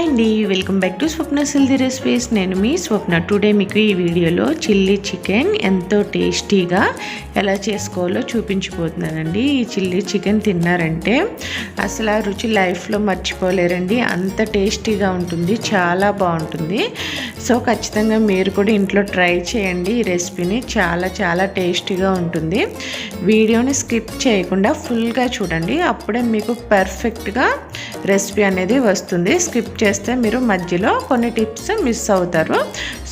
Hi అండి, welcome back to Swapna healthy recipes. నేను మీ స్వప్న. Today మీకు ఈ వీడియోలో చిల్లీ చికెన్ ఎంతో టేస్టీగా ఎలా చేసుకోవాలో చూపించబోతున్నానండి. ఈ చిల్లీ చికెన్ తిన్నారంటే అసలు ఆ రుచి లైఫ్లో మర్చిపోలేరండి. అంత టేస్టీగా ఉంటుంది, చాలా బాగుంటుంది. సో ఖచ్చితంగా మీరు కూడా ఇంట్లో ట్రై చేయండి. ఈ రెసిపీని చాలా టేస్టీగా ఉంటుంది. వీడియోని స్కిప్ చేయకుండా ఫుల్గా చూడండి, అప్పుడే మీకు పర్ఫెక్ట్గా రెసిపీ అనేది వస్తుంది. స్కిప్ చేస్తే మీరు మధ్యలో కొన్ని టిప్స్ మిస్ అవుతారు.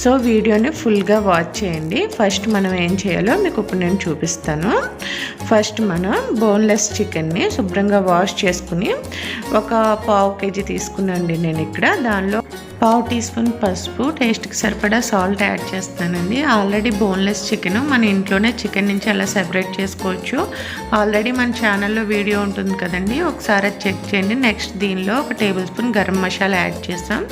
సో వీడియోని ఫుల్గా వాచ్ చేయండి. ఫస్ట్ మనం ఏం చేయాలో మీకు ఇప్పుడు నేను చూపిస్తాను. ఫస్ట్ మనం బోన్లెస్ చికెన్ని శుభ్రంగా వాష్ చేసుకుని ఒక పావు కేజీ తీసుకున్నాండి నేను ఇక్కడ. దానిలో పావు టీ స్పూన్ పసుపు, టేస్ట్కి సరిపడా సాల్ట్ యాడ్ చేస్తానండి. ఆల్రెడీ బోన్లెస్ చికెన్ మన ఇంట్లోనే చికెన్ నుంచి అలా సెపరేట్ చేసుకోవచ్చు. ఆల్రెడీ మన ఛానల్లో వీడియో ఉంటుంది కదండి, ఒకసారి అది చెక్ చేయండి. నెక్స్ట్ దీనిలో ఒక table spoon garam masala add చేస్తాం.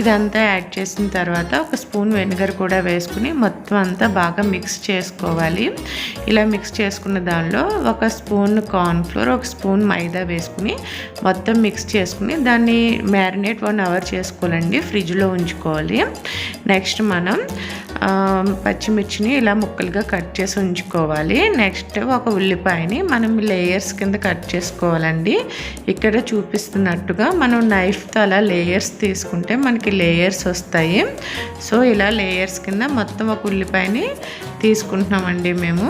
ఇదంతా యాడ్ చేసిన తర్వాత ఒక స్పూన్ వెనిగర్ కూడా వేసుకుని మొత్తం అంతా బాగా మిక్స్ చేసుకోవాలి. ఇలా మిక్స్ చేసుకున్న దానిలో ఒక స్పూన్ కార్న్ఫ్లోర్, ఒక స్పూన్ మైదా వేసుకుని మొత్తం మిక్స్ చేసుకుని దాన్ని మ్యారినేట్ 1 అవర్ చేసుకోవాలండి, ఫ్రిడ్జ్లో ఉంచుకోవాలి. నెక్స్ట్ మనం పచ్చిమిర్చిని ఇలా ముక్కలుగా కట్ చేసి ఉంచుకోవాలి. నెక్స్ట్ ఒక ఉల్లిపాయని మనం లేయర్స్ కింద కట్ చేసుకోవాలండి. ఇక్కడ చూపిస్తున్నట్టుగా మనం నైఫ్తో అలా లేయర్స్ తీసుకుంటే మనకి లేయర్స్ వస్తాయి. సో ఇలా లేయర్స్ కింద మొత్తం ఒక ఉల్లిపాయని తీసుకుంటున్నామండి మేము.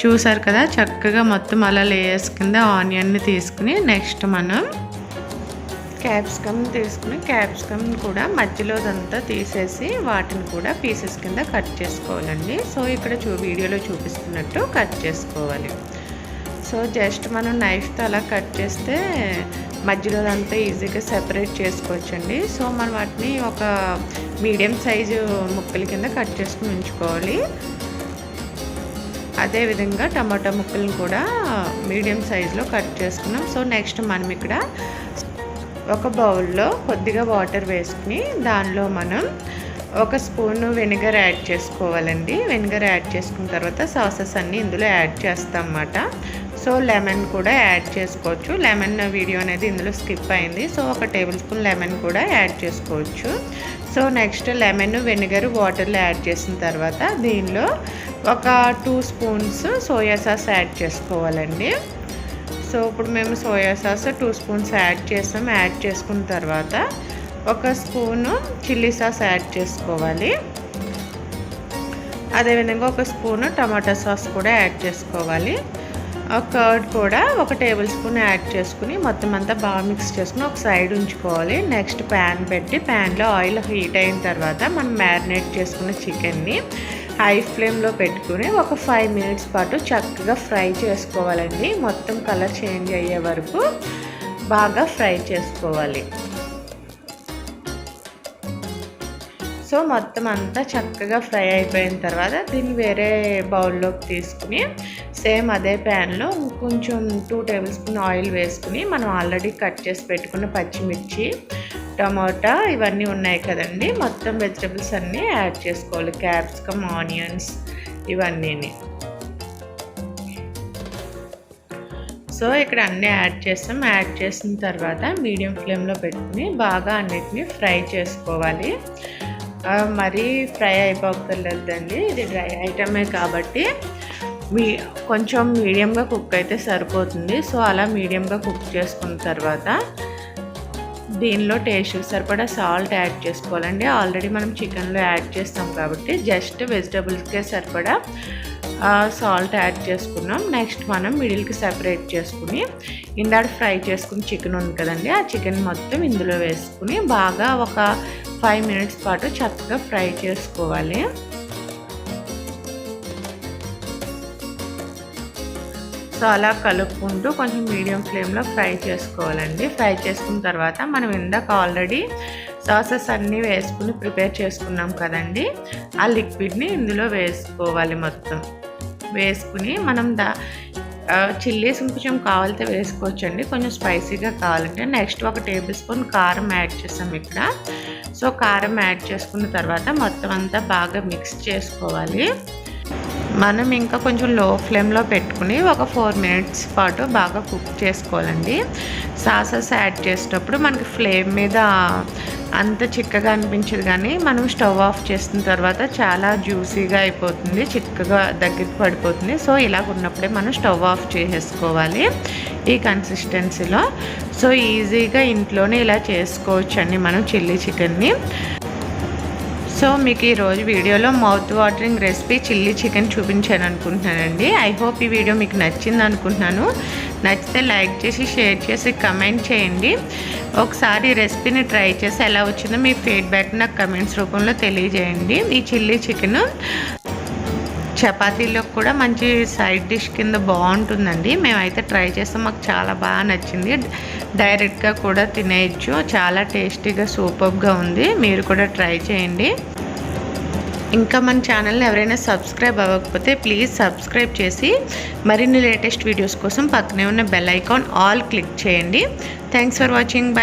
చూసారు కదా, చక్కగా మొత్తం అలా లేయర్స్ కింద ఆనియన్ని తీసుకుని నెక్స్ట్ మనం క్యాప్సికమ్ తీసుకుని క్యాప్సికమ్ కూడా మధ్యలోదంతా తీసేసి వాటిని కూడా పీసెస్ కింద కట్ చేసుకోవాలండి. సో ఇక్కడ వీడియోలో చూపిస్తున్నట్టు కట్ చేసుకోవాలి. సో జస్ట్ మనం నైఫ్తో అలా కట్ చేస్తే మధ్యలోదంతా ఈజీగా సెపరేట్ చేసుకోవచ్చండి. సో మనం వాటిని ఒక మీడియం సైజు ముక్కల కింద కట్ చేసుకుని ఉంచుకోవాలి. అదేవిధంగా టమాటా ముక్కలను కూడా మీడియం సైజులో కట్ చేసుకున్నాం. సో నెక్స్ట్ మనం ఇక్కడ ఒక బౌల్లో కొద్దిగా వాటర్ వేసుకుని దానిలో మనం ఒక స్పూన్ వెనిగర్ యాడ్ చేసుకోవాలండి. వెనిగర్ యాడ్ చేసుకున్న తర్వాత సాసెస్ అన్నీ ఇందులో యాడ్ చేస్తాం అన్నమాట. సో లెమన్ కూడా యాడ్ చేసుకోవచ్చు. లెమన్ వీడియో అనేది ఇందులో స్కిప్ అయింది. సో ఒక టేబుల్ స్పూన్ లెమన్ కూడా యాడ్ చేసుకోవచ్చు. సో నెక్స్ట్ లెమన్, వెనిగర్ వాటర్లో యాడ్ చేసిన తర్వాత దీనిలో ఒక 2 స్పూన్స్ సోయా సాస్ యాడ్ చేసుకోవాలండి. సో ఇప్పుడు మేము సోయా సాస్ 2 స్పూన్స్ యాడ్ చేసాం. యాడ్ చేసుకున్న తర్వాత ఒక స్పూను చిల్లీ సాస్ యాడ్ చేసుకోవాలి. అదేవిధంగా ఒక స్పూను టమాటా సాస్ కూడా యాడ్ చేసుకోవాలి. కర్డ్ కూడా ఒక టేబుల్ స్పూన్ యాడ్ చేసుకుని మొత్తం అంతా బాగా మిక్స్ చేసుకుని ఒక సైడ్ ఉంచుకోవాలి. నెక్స్ట్ ప్యాన్ పెట్టి ప్యాన్లో ఆయిల్ హీట్ అయిన తర్వాత మనం మ్యారినేట్ చేసుకున్న చికెన్ని హై ఫ్లేమ్లో పెట్టుకుని ఒక 5 మినిట్స్ పాటు చక్కగా ఫ్రై చేసుకోవాలండి. మొత్తం కలర్ చేంజ్ అయ్యే వరకు బాగా ఫ్రై చేసుకోవాలి. సో మొత్తం అంతా చక్కగా ఫ్రై అయిపోయిన తర్వాత దీన్ని వేరే బౌల్లోకి తీసుకుని సేమ్ అదే ప్యాన్లో కొంచెం 2 టేబుల్ స్పూన్ ఆయిల్ వేసుకుని మనం ఆల్రెడీ కట్ చేసి పెట్టుకున్న పచ్చిమిర్చి, టమాటా ఇవన్నీ ఉన్నాయి కదండి, మొత్తం వెజిటబుల్స్ అన్నీ యాడ్ చేసుకోవాలి. క్యాప్సికమ్, ఆనియన్స్ ఇవన్నీ. సో ఇక్కడ అన్నీ యాడ్ చేస్తాం. యాడ్ చేసిన తర్వాత మీడియం ఫ్లేమ్లో పెట్టుకుని బాగా అన్నిటిని ఫ్రై చేసుకోవాలి. మరీ ఫ్రై అయిపోకర్లేదండి, ఇది డ్రై ఐటమే కాబట్టి కొంచెం మీడియంగా కుక్ అయితే సరిపోతుంది. సో అలా మీడియంగా కుక్ చేసుకున్న తర్వాత దీనిలో టేస్ట్కి సరిపడా సాల్ట్ యాడ్ చేసుకోవాలండి. ఆల్రెడీ మనం చికెన్లో యాడ్ చేస్తాం కాబట్టి జస్ట్ వెజిటబుల్స్కే సరిపడా సాల్ట్ యాడ్ చేసుకున్నాం. నెక్స్ట్ మనం మిడిల్కి సెపరేట్ చేసుకుని ఇందాక ఫ్రై చేసుకుని చికెన్ ఉంది కదండి, ఆ చికెన్ మొత్తం ఇందులో వేసుకుని బాగా ఒక 5 మినిట్స్ పాటు చక్కగా ఫ్రై చేసుకోవాలి. సో అలా కలుపుకుంటూ కొంచెం మీడియం ఫ్లేమ్లో ఫ్రై చేసుకోవాలండి. ఫ్రై చేసుకున్న తర్వాత మనం ఇందాక ఆల్రెడీ సాసెస్ అన్నీ వేసుకుని ప్రిపేర్ చేసుకున్నాం కదండి, ఆ లిక్విడ్ని ఇందులో వేసుకోవాలి. మొత్తం వేసుకుని మనం చిల్లీస్ కొంచెం కావాలితే వేసుకోవచ్చండి, కొంచెం స్పైసీగా కావాలంటే. నెక్స్ట్ ఒక టేబుల్ స్పూన్ కారం యాడ్ చేసాం ఇక్కడ. సో కారం యాడ్ చేసుకున్న తర్వాత మొత్తం అంతా బాగా మిక్స్ చేసుకోవాలి. మనం ఇంకా కొంచెం లో ఫ్లేమ్లో పెట్టుకుని ఒక 4 మినిట్స్ పాటు బాగా కుక్ చేసుకోవాలండి. సాసెస్ యాడ్ చేసేటప్పుడు మనకి ఫ్లేమ్ మీద అంత చిక్కగా అనిపించదు, కానీ మనం స్టవ్ ఆఫ్ చేసిన తర్వాత చాలా జ్యూసీగా అయిపోతుంది, చిక్కగా దగ్గరికి పడిపోతుంది. సో ఇలాగ ఉన్నప్పుడే మనం స్టవ్ ఆఫ్ చేసేసుకోవాలి ఈ కన్సిస్టెన్సీలో. సో ఈజీగా ఇంట్లోనే ఇలా చేసుకోవచ్చండి మనం చిల్లీ చికెన్ని. సో మీకు ఈరోజు వీడియోలో mouth watering recipe chilli chicken చూపించాను అనుకుంటున్నానండి. ఐ హోప్ ఈ వీడియో మీకు నచ్చింది అనుకుంటున్నాను. నచ్చితే లైక్ చేసి, షేర్ చేసి, కమెంట్ చేయండి. ఒకసారి రెసిపీని ట్రై చేసి ఎలా వచ్చిందో మీ ఫీడ్బ్యాక్ నాకు కమెంట్స్ రూపంలో తెలియజేయండి. ఈ చిల్లీ చికెన్ చపాతీలో కూడా మంచి సైడ్ డిష్ కింద బాగుంటుందండి. మేమైతే ట్రై చేస్తాం, మాకు చాలా బాగా నచ్చింది. డైరెక్ట్గా కూడా తినేయచ్చు, చాలా టేస్టీగా సూపర్గా ఉంది. మీరు కూడా ట్రై చేయండి. ఇంకా మన ఛానల్ని ఎవరైనా సబ్స్క్రైబ్ అవ్వకపోతే ప్లీజ్ సబ్స్క్రైబ్ చేసి మరిన్ని లేటెస్ట్ వీడియోస్ కోసం పక్కనే ఉన్న బెల్ ఐకాన్ ఆల్ క్లిక్ చేయండి. Thanks for watching. బై.